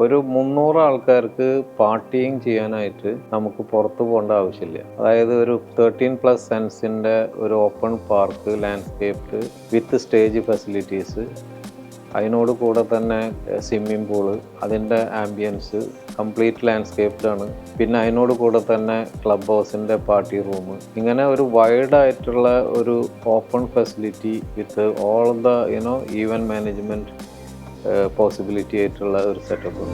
ഒരു 300 ആൾക്കാർക്ക് പാർട്ടിയിങ് ചെയ്യാനായിട്ട് നമുക്ക് പുറത്ത് പോകേണ്ട ആവശ്യമില്ല. അതായത് ഒരു 13+ സെൻസിൻ്റെ ഒരു ഓപ്പൺ പാർക്ക് ലാൻഡ്സ്കേപ്പ് വിത്ത് സ്റ്റേജ് ഫെസിലിറ്റീസ്, അതിനോട് കൂടെ തന്നെ സ്വിമ്മിംഗ് പൂള്, അതിൻ്റെ ആംബിയൻസ് കംപ്ലീറ്റ് ലാൻഡ്സ്കേപ്ഡാണ്. പിന്നെ അതിനോട് കൂടെ തന്നെ ക്ലബ് ഹൗസിൻ്റെ പാർട്ടി റൂം, ഇങ്ങനെ ഒരു വൈഡായിട്ടുള്ള ഒരു open facility with all the event management possibility ആയിട്ടുള്ള ഒരു സെറ്റപ്പ്.